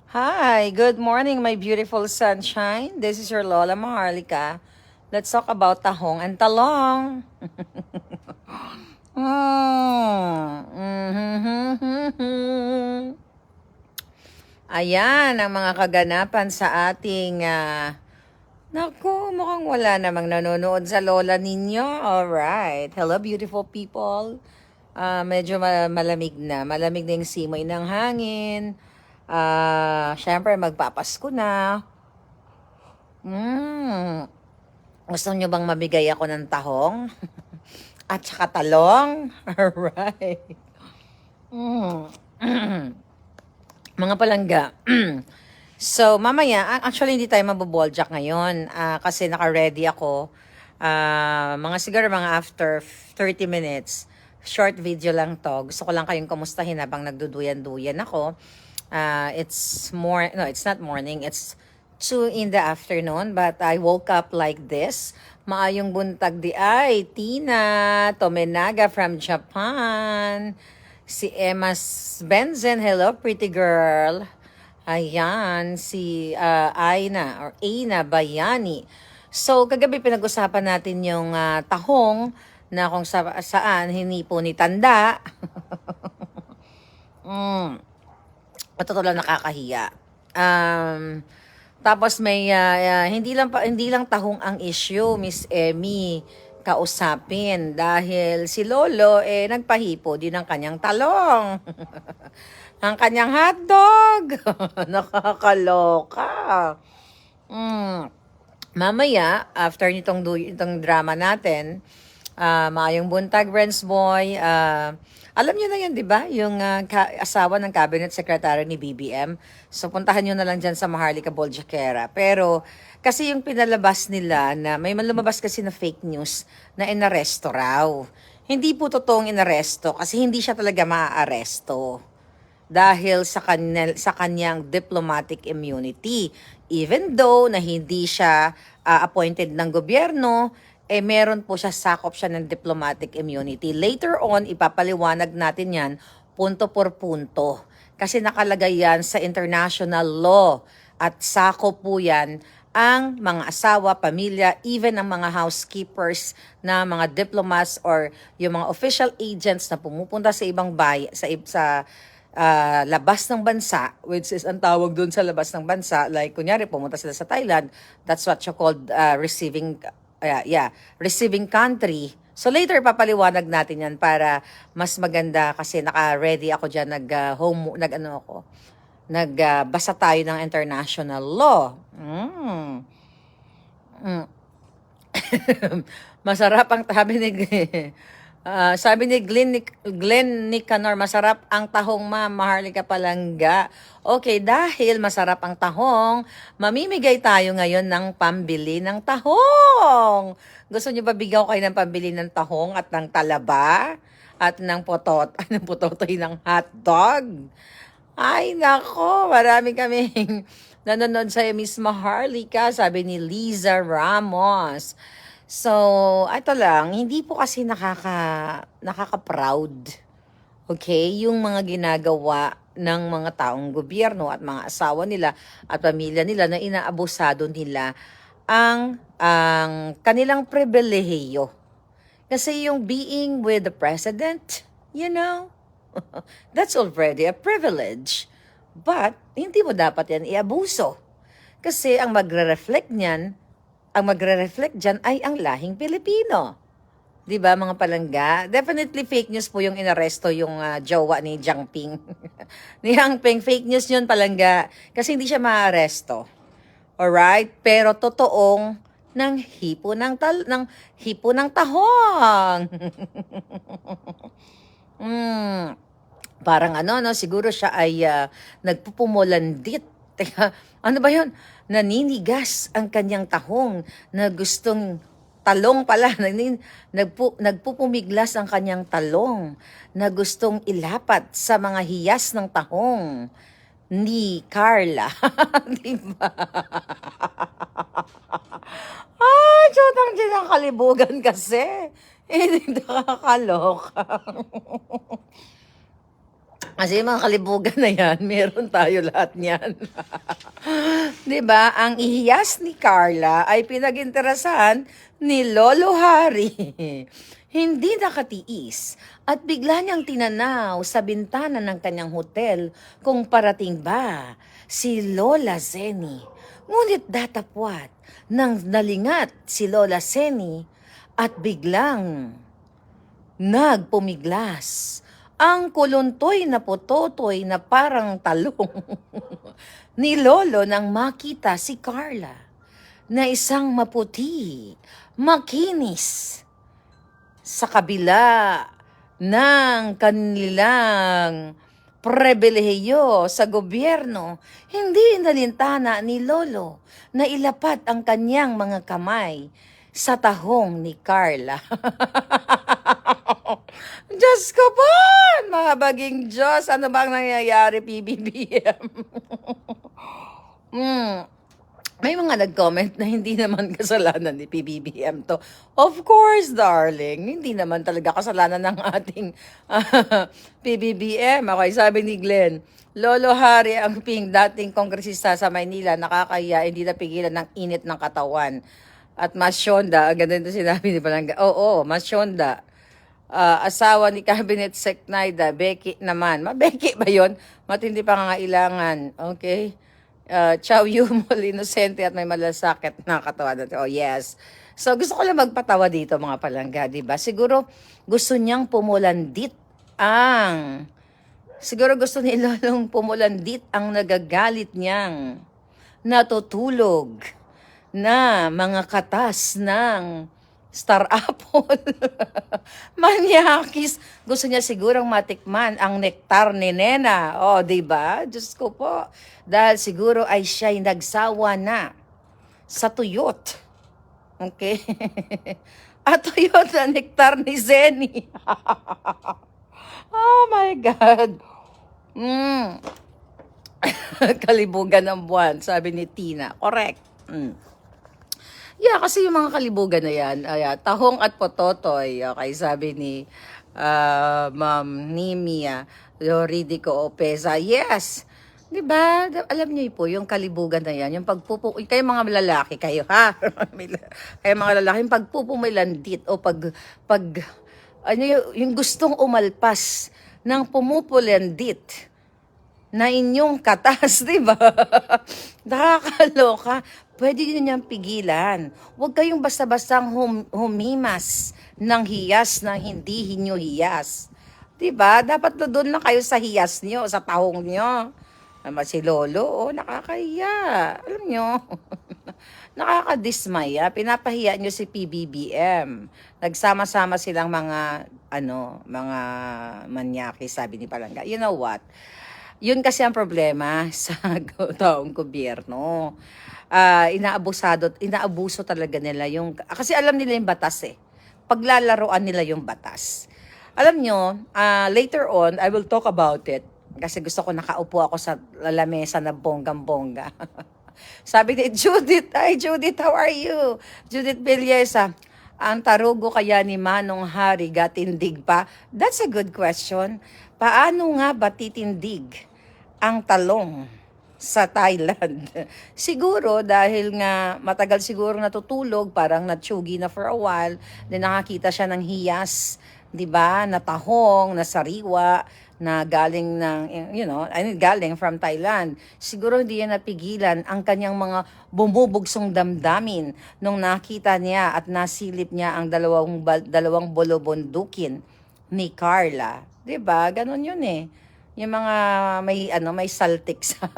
Hi, good morning, my beautiful sunshine. This is your Lola Maharlika. Let's talk about tahong and talong. Mm. Ayan ang mga kaganapan sa ating naku, mukhang wala namang nanonood sa lola ninyo. Alright. Hello, beautiful people. Medyo malamig na. Malamig na yung simoy ng hangin. Syempre, magpapasko na. Mm. Gusto nyo bang mabigay ako ng tahong? At saka talong? Alright. Mm. Mga palangga. So, mamaya, actually hindi tayo maboboljak ngayon kasi naka-ready ako. Mga siguro mga after 30 minutes. Short video lang to. Gusto ko lang kayong kumustahin habang nagduduyan-duyan ako. It's not morning. It's 2 in the afternoon, but I woke up like this. Maayong buntag di ay, Tina Tomenaga from Japan. Si Emma Benzen, hello pretty girl. Ayan, si Aina Bayani. So, kagabi pinag-usapan natin yung tahong na kung saan hinipo ni Tanda. Totoo lang nakakahiya. Tapos may hindi lang tahong ang issue, Miss Emmy, kausapin dahil si Lolo nagpahipo din ng kanyang talong. Ang kanyang hotdog. Nakakaloka. Mm. Mamaya, after itong drama natin, maayong buntag, Renz Boy. Alam niyo na yun, di ba? Yung asawa ng cabinet secretary ni BBM. So, puntahan nyo na lang dyan sa Maharlika Boljakera. Pero, kasi yung pinalabas nila na may lumabas kasi na fake news na inaresto raw. Hindi po totoong inaresto kasi hindi siya talaga maaaresto dahil sa kanyang diplomatic immunity. Even though na hindi siya appointed ng gobyerno, meron po siya, sakop siya ng diplomatic immunity. Later on, ipapaliwanag natin yan punto por punto. Kasi nakalagay yan sa international law at sakop po yan ang mga asawa, pamilya, even ang mga housekeepers na mga diplomats or yung mga official agents na pumupunta sa ibang sa labas ng bansa, which is ang tawag doon sa labas ng bansa, like kunyari pumunta sila sa Thailand, that's what you called receiving country. So later papaliwanag natin yan para mas maganda kasi naka-ready ako diyan nagbasa tayo ng international law. Masarap ang sabi ni Glenn Nicanor, masarap ang tahong, ma'am. Maharlika Palangga. Okay, dahil masarap ang tahong, mamimigay tayo ngayon ng pambili ng tahong. Gusto niyo ba bigyan ko kayo ng pambili ng tahong at ng talaba? At ng ng pototoy ng hotdog? Ay, nako, marami kaming nanonood sa Miss Maharlika, sabi ni Liza Ramos. So, ito lang, hindi po kasi nakaka-proud. Okay? Yung mga ginagawa ng mga taong gobyerno at mga asawa nila at pamilya nila na inaabusado nila ang kanilang pribilehiyo. Kasi yung being with the president, that's already a privilege. But, hindi mo dapat yan iabuso. Kasi ang magre-reflect dyan ay ang lahing Pilipino. 'Di ba mga palangga? Definitely fake news po yung inaresto yung jowa ni Jiang Ping. Ni Jiang Ping, fake news yun palangga. Kasi hindi siya maaresto. Alright? Pero totoong ng hipo ng tahong. Parang siguro siya ay nagpupumulandit. Teka, ano ba yun? Naninigas ang kanyang tahong na gustong talong pala. Nagpupumiglas ang kanyang talong na gustong ilapat sa mga hiyas ng tahong ni Carla. Di ba? Tsotang din ang kalibugan kasi. Hindi nakakaloka. Kasi yung mga kalibugan na yan, meron tayo lahat niyan. 'Di ba? Ang ihiyas ni Carla ay pinag-interesahan ni Lolo Hari. Hindi nakatiis at bigla niyang tinanaw sa bintana ng kanyang hotel kung parating ba si Lola Zeni. Ngunit datapwat nang nalingat si Lola Zeni at biglang nagpumiglas ang kuluntoy na pototoy na parang talong ni Lolo nang makita si Carla na isang maputi, makinis sa kabila ng kanilang pribilehiyo sa gobyerno. Hindi nalintana ni Lolo na ilapat ang kanyang mga kamay sa tahong ni Carla. Diyos ko po! Mga baging Diyos, ano bang nangyayari, PBBM? May mga nag-comment na hindi naman kasalanan ni PBBM to. Of course, darling, hindi naman talaga kasalanan ng ating PBBM. Okay, sabi ni Glenn, Lolo Hari ang dating kongresista sa Maynila, nakakaya, hindi napigilan ng init ng katawan. At Masyonda, ganda ito sinabi ni Palangga. Oo, Masyonda. Asawa ni Cabinet Sec Naida, Becky naman. Becky ba yun? Matindi pa pangangailangan. Okay? Chow Yumol, inosente at may malasakit na katawan. Oh, yes. So, gusto ko lang magpatawa dito, mga palangga, di ba? Siguro, gusto niyang pumulandit ang... Siguro gusto ni Lolong pumulandit ang nagagalit niyang natutulog na mga katas ng Star Apple. Manyakis. Gusto niya sigurong matikman ang nektar ni Nena. O, di ba? Diyos ko po. Dahil siguro ay siya'y nagsawa na sa tuyot. Okay? At tuyot na nektar ni Zeni. Oh my God. Kalibugan ng buwan, sabi ni Tina. Correct. Yeah, kasi yung mga kalibugan na yan, tahong at pototoy, okay, sabi ni Ma'am Nimia Loridico Opeza, yes, di ba? Alam niyo po, yung kalibugan na yan, yung kayo mga lalaki, kayo ha, kayo mga lalaki, yung pagpupumilandit o ano yung gustong umalpas ng pumupulandit na inyong katas, di ba? Nakakaloka. Pwede nyo niyang pigilan. Huwag kayong basta-bastang humimas ng hiyas na hindi inyo hiyas. Diba? Dapat doon lang kayo sa hiyas nyo, sa tahong nyo. Si Lolo, nakakahiya. Alam nyo, nakakadismaya. Pinapahiya nyo si PBBM. Nagsama-sama silang mga manyaki, sabi ni Palangga. You know what? Yun kasi ang problema sa taong gobyerno. Inaabuso talaga nila yung, kasi alam nila yung batas eh. Paglalaroan nila yung batas. Alam nyo, later on, I will talk about it. Kasi gusto ko nakaupo ako sa lamesa na bonggang-bongga. Sabi ni Judith, hi Judith, how are you? Judith Belleza, ang tarugo kaya ni Manong Hari gatindig pa? That's a good question. Paano nga ba titindig ang talong sa Thailand? Siguro dahil nga matagal siguro natutulog, parang natsugi na for a while, then nakakita siya ng hiyas, 'di ba? Na tahong, na sariwa, na galing ng galing from Thailand. Siguro hindi niya napigilan ang kanyang mga bumubugsong damdamin nung nakita niya at nasilip niya ang dalawang bolobondukin ni Carla. 'Di ba? Ganon 'yun eh. Yung mga may saltik sa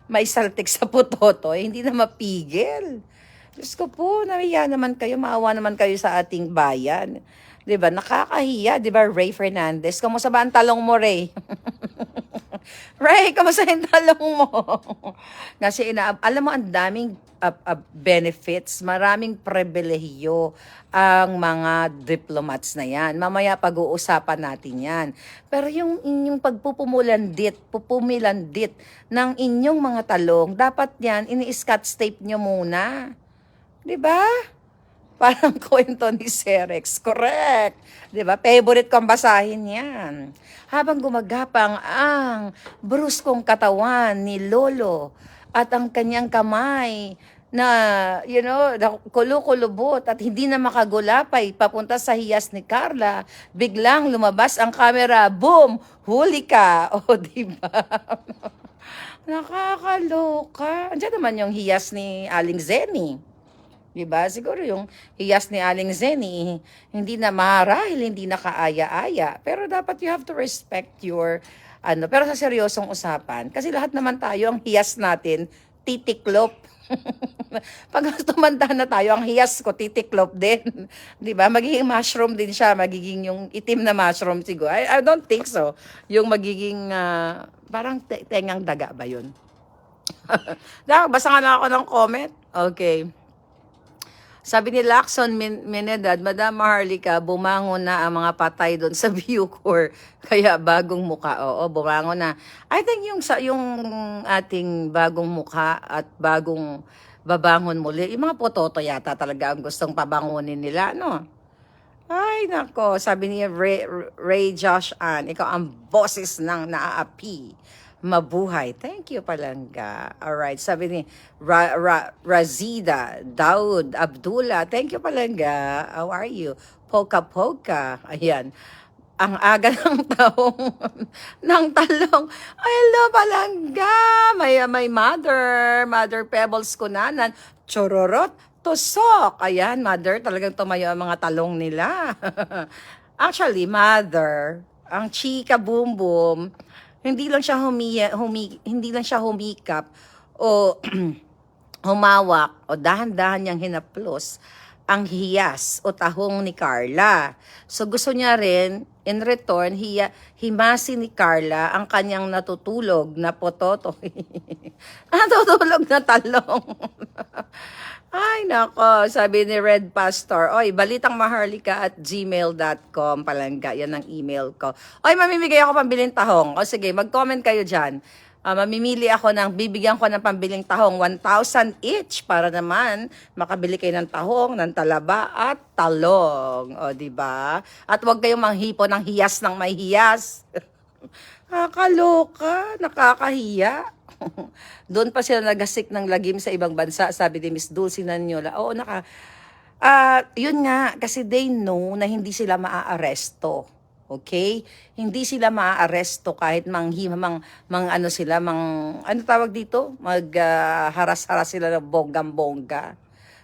may saltik sa pototo, hindi na mapigil. Diyos ko po, nahiya naman kayo, maawa naman kayo sa ating bayan. 'Di ba? Nakakahiya, 'di ba, Ray Fernandez? Kamusta ba ang talong mo, Ray? Ray, kamusta yung talong mo? Kasi alam mo, ang daming benefits, maraming pribilehiyo ang mga diplomats na yan. Mamaya pag-uusapan natin yan. Pero yung inyong pupumilandit ng inyong mga talong, dapat yan, ini-scotch tape nyo muna. 'Di ba? Parang kwento ni Serex. Correct. 'Di ba? Favorite kong basahin yan. Habang gumagapang ang bruskong katawan ni Lolo at ang kanyang kamay na, kulukulubot at hindi na makagulapay papunta sa hiyas ni Carla, biglang lumabas ang camera. Boom! Huli ka! O, di ba? Nakakaloka. Andiyan naman yung hiyas ni Aling Zeni. Diba? Siguro yung hiyas ni Aling Zeni, hindi na marahil, hindi na kaaya-aya. Pero dapat you have to respect your, pero sa seryosong usapan, kasi lahat naman tayo, ang hiyas natin, titiklop. Pag tumanda na tayo, ang hiyas ko, titiklop din. Diba? Magiging mushroom din siya, magiging yung itim na mushroom siguro. I don't think so. Yung magiging, parang tengang daga ba yun? Basta nga lang ako ng comment. Okay. Sabi ni Lacson Minedad, Madam Maharlika, bumangon na ang mga patay doon sa Bucor. Kaya bagong muka. Oo, bumangon na. I think yung ating bagong muka at bagong babangon muli, yung mga pototo yata talaga ang gustong pabangunin nila, no? Ay, nako. Sabi ni Ray Josh Ann, ikaw ang boses ng naaapi. Mabuhay. Thank you, Palangga. Alright. Sabi ni Razida Daud Abdullah. Thank you, Palangga. How are you? Poka Poka. Ayan. Ang aga ng taong ng talong. Ay, hello, Palangga. May Mother Pebbles Kunanan. Chororot. Tusok. Ayan, Mother. Talagang tumayo ang mga talong nila. Actually, Mother, ang chika boom boom, hindi lang siya hindi lang siya humikap o humawak o dahan-dahan niyang hinaplos ang hiyas o tahong ni Carla. So gusto niya rin in return himasin ni Carla ang kanyang natutulog na pototo. Natutulog na talong. Ay, nako. Sabi ni Red Pastor, oy, balitang maharlika at gmail.com. Palangga, yan ang email ko. Oy, mamimigay ako pambiling tahong. O sige, mag-comment kayo dyan. Mamimili ako bibigyan ko ng pambiling tahong, 1,000 each para naman makabili kayo ng tahong, ng talaba at talong. O, diba? At huwag kayong manghipo ng hiyas ng may hiyas. Nakakaloka, nakakahiya. Doon pa sila nagasik ng lagim sa ibang bansa, sabi ni Miss Dulcie Nanyola. Oo, yun nga, kasi they know na hindi sila maaaresto. Okay? Hindi sila maaaresto kahit ano tawag dito? Haras-haras sila ng bonggang-bongga.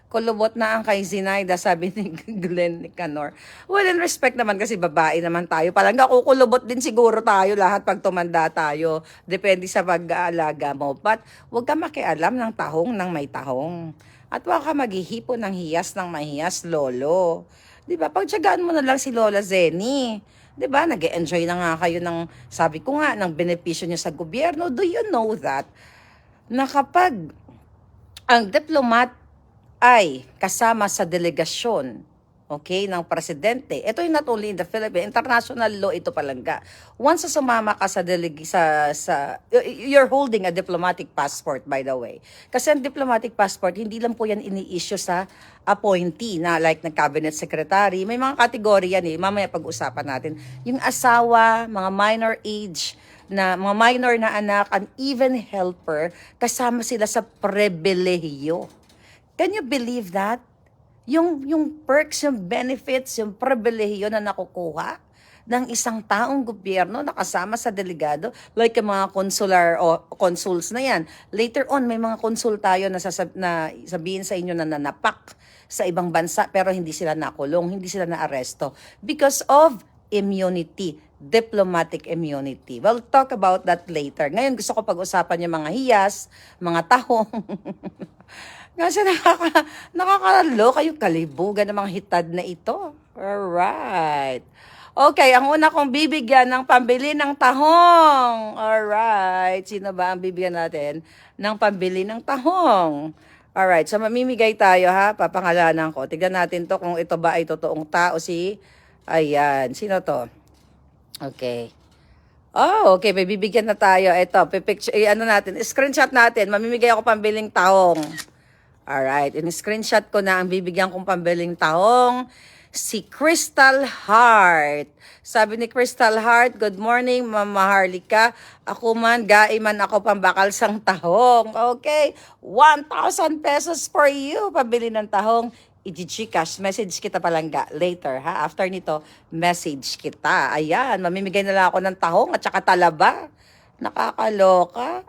Kulubot na ang kay Zinaida, sabi ni Glenn Nicanor. Well, in respect naman kasi babae naman tayo. Palangga kukulubot din siguro tayo lahat pag tumanda tayo. Depende sa pag-aalaga mo. But huwag ka makialam ng tahong ng may tahong. At huwag ka maghihipo ng hiyas ng mahiyas, lolo. Diba? Pagtsagaan mo na lang si Lola Zeni. Diba? Nag-enjoy na nga kayo ng, sabi ko nga, ng benepisyo niya sa gobyerno. Do you know that? Na kapag ang diplomat ay kasama sa delegasyon, okay, ng presidente. Ito yung not only in the Philippines, international law ito palangga. Once sumama ka you're holding a diplomatic passport, by the way. Kasi ang diplomatic passport, hindi lang po yan ini-issue sa appointee na like ng cabinet secretary. May mga kategorya yan mamaya pag-usapan natin. Yung asawa, mga minor age, mga minor na anak, and even helper, kasama sila sa pribilehiyo. Can you believe that? Yung perks, yung benefits, yung pribilehiyo na nakukuha ng isang taong gobyerno na kasama sa delegado, like yung mga consular o consuls na yan. Later on, may mga consul tayo na sabihin sa inyo na nanapak sa ibang bansa pero hindi sila nakulong, hindi sila naaresto because of immunity, diplomatic immunity. We'll talk about that later. Ngayon gusto ko pag-usapan yung mga hiyas, mga tahong. Kasi nakakaloka yung kalibugan ng mga hitad na ito. Alright. Okay, ang una kong bibigyan ng pambili ng tahong. Alright. Sino ba ang bibigyan natin ng pambili ng tahong? Alright, so mamimigay tayo ha. Papangalanan ko. Tignan natin to kung ito ba ay totoong tao ayan, sino to? Okay. Oh, okay, may bibigyan na tayo. Ito, screenshot natin. Mamimigay ako pambiling tahong. Alright, in-screenshot ko na ang bibigyan kong pambiling tahong, si Crystal Heart. Sabi ni Crystal Heart, good morning, Mama Harlika. Ako man, man ako pambakal sang tahong. Okay, 1,000 pesos for you, pabili ng tahong. I-Gcash, message kita palangga later, ha? After nito, message kita. Ayan, mamimigay na lang ako ng tahong at saka talaba. Nakakaloka.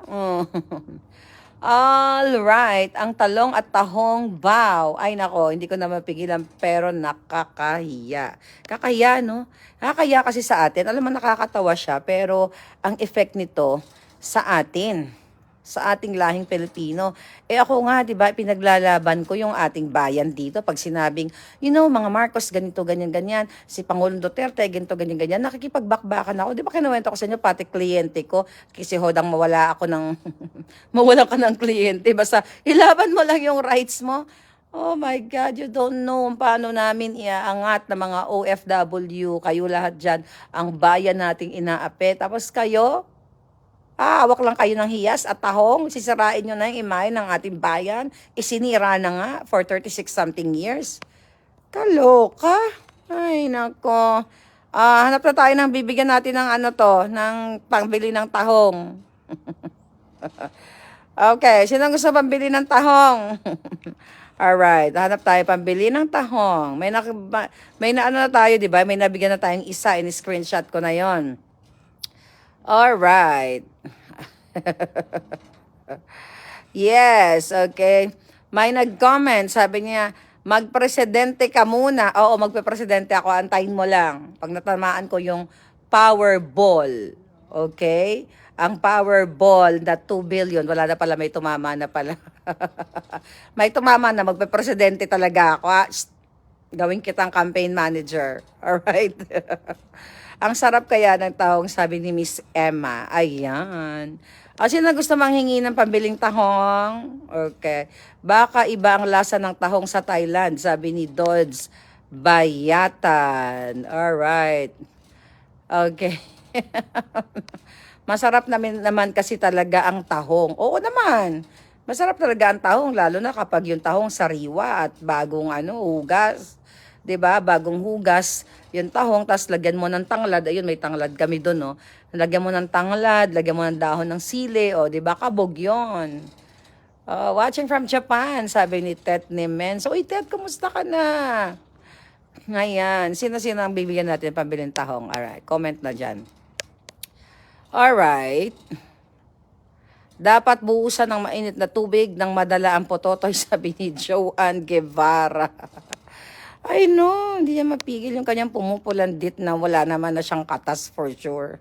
Alright, ang talong at tahong bow. Ay nako, hindi ko na mapigilan pero nakakahiya. Kakahiya, no? Nakakahiya kasi sa atin. Alam mo, nakakatawa siya pero ang effect nito sa atin, sa ating lahing Pilipino. Ako nga, di ba, pinaglalaban ko yung ating bayan dito. Pag sinabing, mga Marcos, ganito, ganyan, ganyan. Si Pangulong Duterte, ganito, ganyan, ganyan. Nakikipagbakbakan ako. Di ba, kinuwento ko sa inyo, pati kliyente ko. Kasi hodang mawala ako ng, mawala ka ng kliyente. Basta, ilaban mo lang yung rights mo. Oh my God, you don't know paano namin iaangat na mga OFW. Kayo lahat dyan, ang bayan nating inaapi. Tapos kayo, hawak lang kayo ng hiyas at tahong, sisirain nyo na yung imahe ng ating bayan. Isinira na nga for 36 something years. Kaloka. Ay, nako. Hanap na tayo ng bibigyan natin ng ng pangbili ng tahong. Okay, sino gusto pambili ng tahong? Alright, hanap tayo pambili ng tahong. May na na tayo, di ba? May nabigyan na tayong isa, in-screenshot ko na yon. Alright. Yes, okay. May nag-comment, sabi niya, magpresidente ka muna. Oo, magpe-presidente ako, antayin mo lang. Pag natamaan ko yung Powerball, okay? Ang Powerball na 2 billion, wala na pala, may tumama na pala. May tumama na, magpe-presidente talaga ako. Gawin kitang campaign manager. Alright? Ang sarap kaya ng tahong, sabi ni Miss Emma. Ayan. Sino gusto manghingi ng pambiling tahong? Okay. Baka iba ang lasa ng tahong sa Thailand, sabi ni Dodds Bayatan. Alright. Okay. Masarap naman kasi talaga ang tahong. Oo naman. Masarap talaga ang tahong, lalo na kapag yung tahong sariwa at bagong hugas. 'Di ba? Bagong hugas, yung tahong, tas lagyan mo ng tanglad. Ayun, may tanglad kami doon, no. Lagyan mo ng tanglad, lagyan mo ng dahon ng sili, 'di ba? Kabog 'yon. Watching from Japan, sabi ni Tet Nimen. So, Tet, kumusta ka na? Ngayon, sino-sino ang bibigyan natin pambiling tahong? Alright, comment na dyan. Alright. Dapat buusan ng mainit na tubig nang madala ang pototoy, sabi ni Joanne Guevara. Ay no, hindi niya mapigil yung kanyang pumupulandit na wala naman na siyang katas for sure.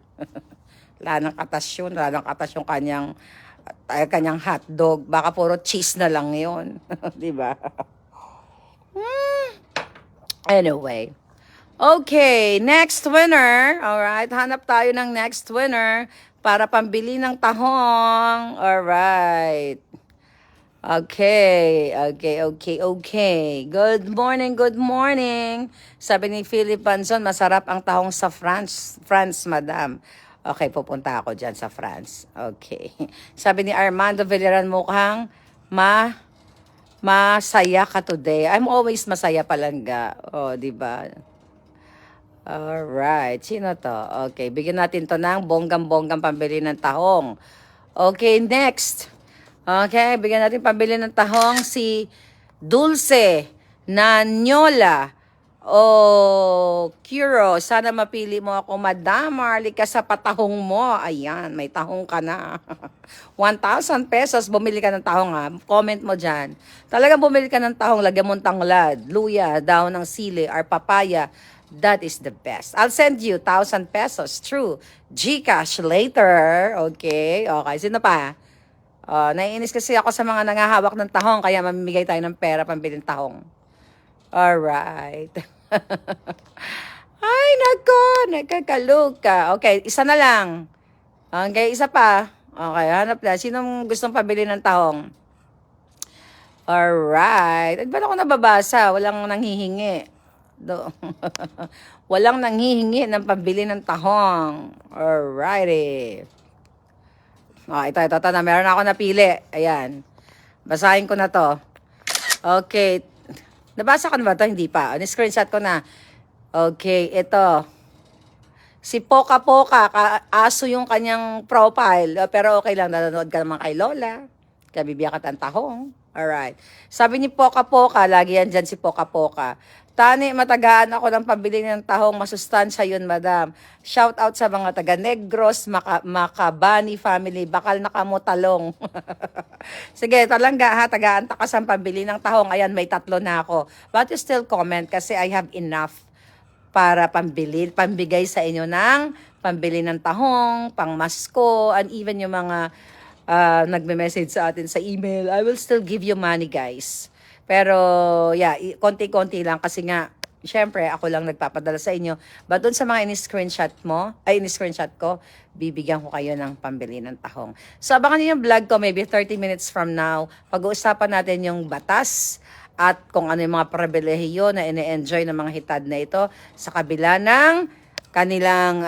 Wala nang katas yun, wala nang katas yung kanyang hotdog. Baka puro cheese na lang yun. Diba? Anyway. Okay, next winner. Alright, hanap tayo ng next winner para pambili ng tahong. Alright. Okay. Good morning. Sabi ni Philip Banzon, masarap ang tahong sa France, madam. Okay, pupunta ako dyan sa France. Okay. Sabi ni Armando Villaran, mukhang masaya ka today. I'm always masaya palangga. Di ba? Alright, sino to? Okay, bigyan natin to ng bonggang-bonggang pambili ng tahong. Okay, next. Okay, bigyan natin pambili ng tahong si Dulce Nanyola o Kuro. Sana mapili mo ako, Madam Marlika, sa patahong mo. Ayan, may tahong ka na. 1,000 pesos, bumili ka ng tahong ha. Comment mo dyan. Talagang bumili ka ng tahong, lagyan mo ng tanglad, luya, dahon ng sili, or papaya. That is the best. I'll send you 1,000 pesos through Gcash later. Okay, sino pa? Naiinis kasi ako sa mga nangahawak ng tahong, kaya mamimigay tayo ng pera pambiling tahong. Alright. Ay, nako, nagkakaluka. Okay, isa na lang. Okay, isa pa. Okay, hanap na. Sinong gustong pabili ng tahong? Alright. Ba't ako nababasa? Walang nanghihingi. Walang nanghihingi ng pambili ng tahong. Alrighty. Ito na. Meron ako napili. Ayan. Basahin ko na to. Okay. Nabasa ko na ba ito? Hindi pa. Screenshot ko na. Okay, ito. Si Poka Poka, aso yung kanyang profile. Pero okay lang, nanonood ka naman kay Lola. Kaya bibiyak at ang tahong. Alright. Sabi ni Poka Poka, lagi yan dyan si Poka Poka. Tani, matagaan ako ng pabili ng tahong. Masustansya yun, madam. Shout out sa mga taga Negros, Macabani family. Bakal na kamo talong. Sige, talangga ha. Tagaan takas ang pabili ng tahong. Ayan, may 3 na ako. But you still comment kasi I have enough para pambigay sa inyo ng pambili ng tahong, pangmasko, and even yung mga nagme-message sa atin sa email. I will still give you money, guys. Pero, yeah, konti-konti lang kasi nga, syempre, ako lang nagpapadala sa inyo. But doon sa mga in-screenshot ko, bibigyan ko kayo ng pambili ng tahong. So, abangan niyo yung vlog ko, maybe 30 minutes from now. Pag-uusapan natin yung batas at kung ano yung mga pribilehiyo na ine-enjoy ng mga hitad na ito sa kabila ng kanilang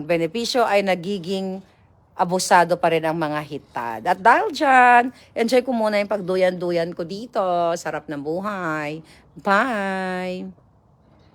benepisyo ay nagiging abusado pa rin ang mga hitad. At dahil dyan, enjoy ko muna yung pagduyan-duyan ko dito. Sarap ng buhay. Bye!